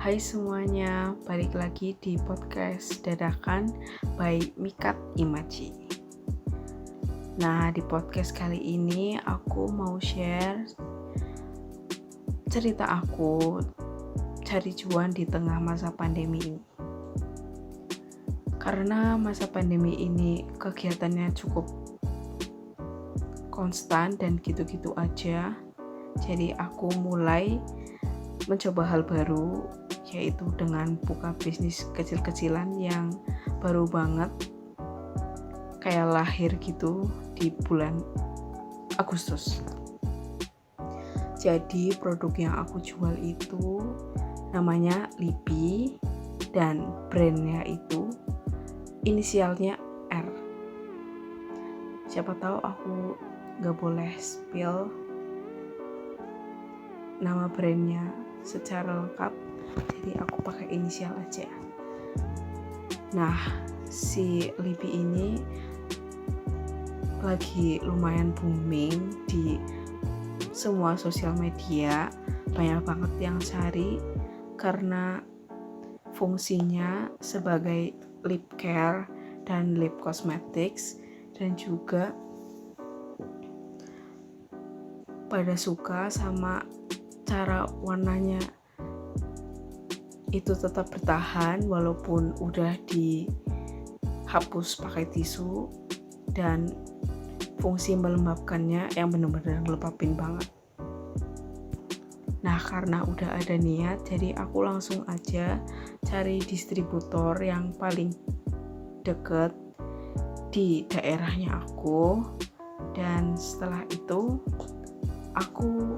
Hai semuanya, balik lagi di podcast Dadakan by Mikat Imaji. Nah, di podcast kali ini aku mau share cerita aku cari cuan di tengah masa pandemi ini. Karena masa pandemi ini kegiatannya cukup konstan dan gitu-gitu aja, jadi aku mulai mencoba hal baru, yaitu dengan buka bisnis kecil-kecilan yang baru banget, kayak lahir gitu di bulan Agustus. Jadi produk yang aku jual itu namanya Lipi dan brandnya itu inisialnya R. Siapa tahu aku gak boleh spill nama brandnya secara lengkap, jadi aku pakai inisial aja. Nah, si Lipi ini lagi lumayan booming di semua sosial media, banyak banget yang cari karena fungsinya sebagai lip care dan lip cosmetics, dan juga pada suka sama cara warnanya itu tetap bertahan walaupun udah dihapus pakai tisu, dan fungsi melembabkannya yang benar-benar ngelembapin banget. Nah, karena udah ada niat, jadi aku langsung aja cari distributor yang paling deket di daerahnya aku, dan setelah itu aku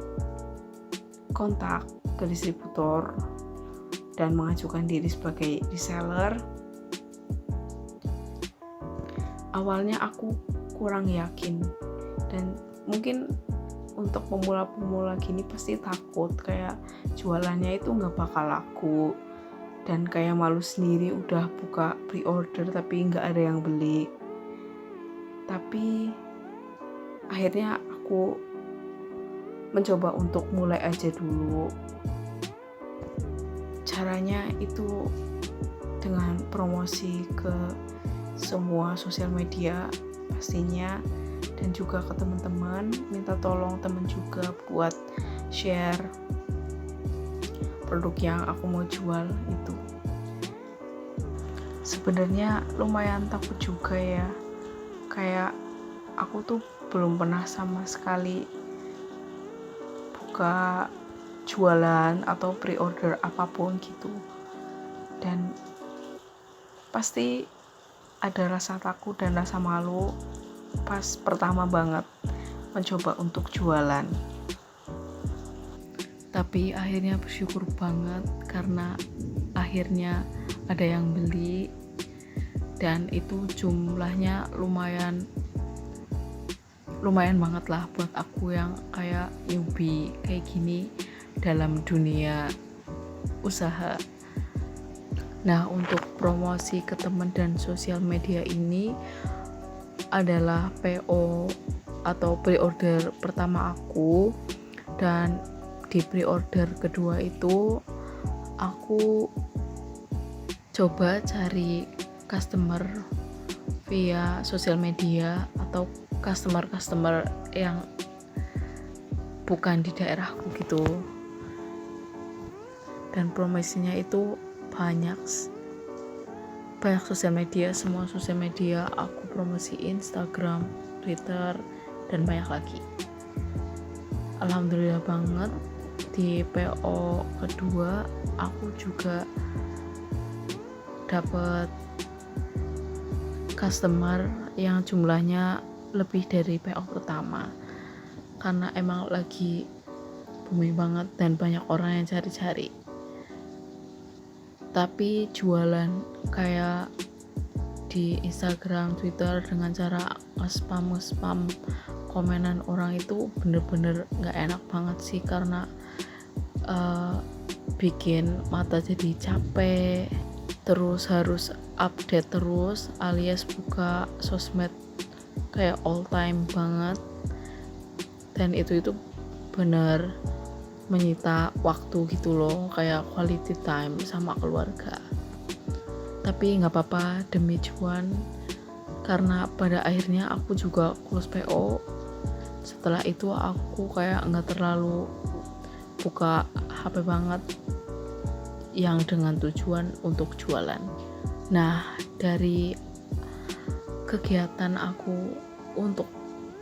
kontak ke distributor dan mengajukan diri sebagai reseller. Awalnya aku kurang yakin, dan mungkin untuk pemula-pemula gini pasti takut kayak jualannya itu gak bakal laku, dan kayak malu sendiri udah buka pre-order tapi gak ada yang beli. Tapi akhirnya aku mencoba untuk mulai aja dulu. Caranya itu dengan promosi ke semua sosial media pastinya, dan juga ke teman-teman, minta tolong teman juga buat share produk yang aku mau jual itu. Sebenarnya lumayan takut juga ya, kayak aku tuh belum pernah sama sekali buka jualan atau pre-order apapun gitu, dan pasti ada rasa takut dan rasa malu pas pertama banget mencoba untuk jualan. Tapi akhirnya bersyukur banget karena akhirnya ada yang beli, dan itu jumlahnya lumayan banget lah buat aku yang kayak newbie kayak gini dalam dunia usaha. Nah, untuk promosi ke teman dan sosial media ini adalah PO atau pre-order pertama aku, dan di pre-order kedua itu aku coba cari customer via sosial media atau customer yang bukan di daerahku gitu, dan promosinya itu banyak sosial media, semua sosial media aku promosiin, Instagram, Twitter, dan banyak lagi. Alhamdulillah banget di PO kedua aku juga dapat customer yang jumlahnya lebih dari PO pertama, karena emang lagi booming banget dan banyak orang yang cari-cari. Tapi jualan kayak di Instagram, Twitter dengan cara nge-spam komenan orang itu bener-bener gak enak banget sih, karena bikin mata jadi capek, terus harus update terus alias buka sosmed kayak all time banget, dan itu benar menyita waktu gitu loh, kayak quality time sama keluarga. Tapi nggak apa-apa demi cuan, karena pada akhirnya aku juga close PO. Setelah itu aku kayak nggak terlalu buka HP banget yang dengan tujuan untuk jualan. Nah, dari kegiatan aku untuk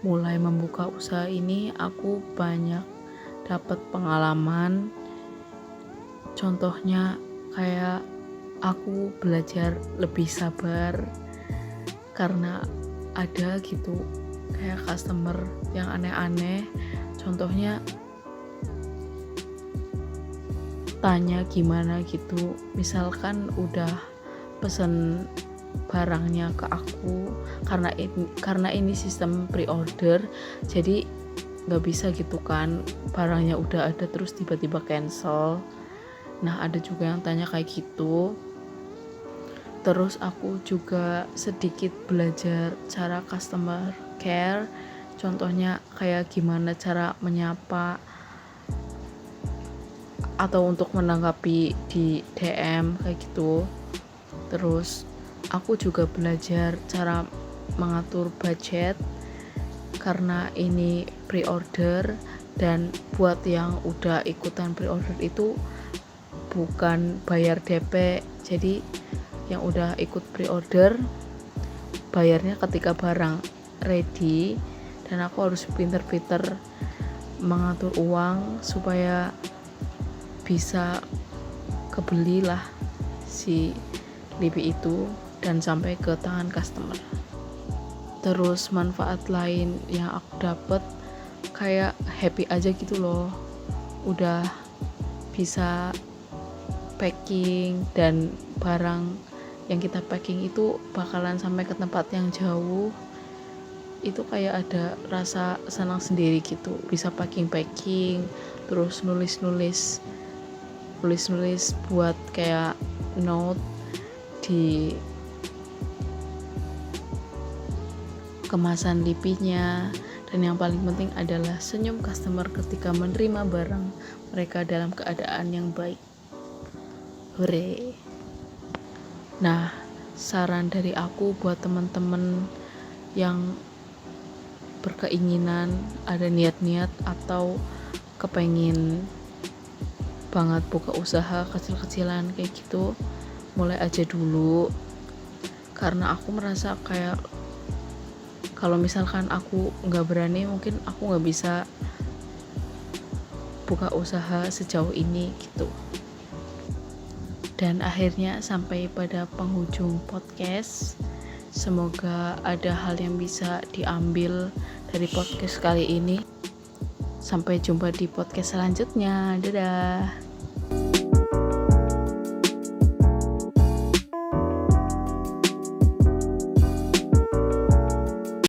mulai membuka usaha ini, aku banyak dapat pengalaman. Contohnya kayak aku belajar lebih sabar karena ada gitu kayak customer yang aneh-aneh. Contohnya tanya gimana gitu, misalkan udah pesen barangnya ke aku, karena ini sistem pre-order, jadi nggak bisa gitu kan, barangnya udah ada terus tiba-tiba cancel. Nah, ada juga yang tanya kayak gitu. Terus aku juga sedikit belajar cara customer care, contohnya kayak gimana cara menyapa atau untuk menanggapi di DM kayak gitu. Terus aku juga belajar cara mengatur budget karena ini pre-order, dan buat yang udah ikutan pre-order itu bukan bayar DP, jadi yang udah ikut pre-order bayarnya ketika barang ready, dan aku harus pinter-pinter mengatur uang supaya bisa kebeli lah si Libby itu dan sampai ke tangan customer. Terus manfaat lain yang aku dapat kayak happy aja gitu loh, udah bisa packing, dan barang yang kita packing itu bakalan sampai ke tempat yang jauh. Itu kayak ada rasa senang sendiri gitu, bisa packing terus nulis buat kayak note di kemasan Lipinya. Dan yang paling penting adalah senyum customer ketika menerima barang mereka dalam keadaan yang baik. Hore. Nah, saran dari aku buat teman-teman yang berkeinginan, ada niat-niat atau kepengin banget buka usaha kecil-kecilan kayak gitu, mulai aja dulu. Karena aku merasa kayak kalau misalkan aku nggak berani, mungkin aku nggak bisa buka usaha sejauh ini gitu. Dan akhirnya sampai pada penghujung podcast. Semoga ada hal yang bisa diambil dari podcast kali ini. Sampai jumpa di podcast selanjutnya. Dadah.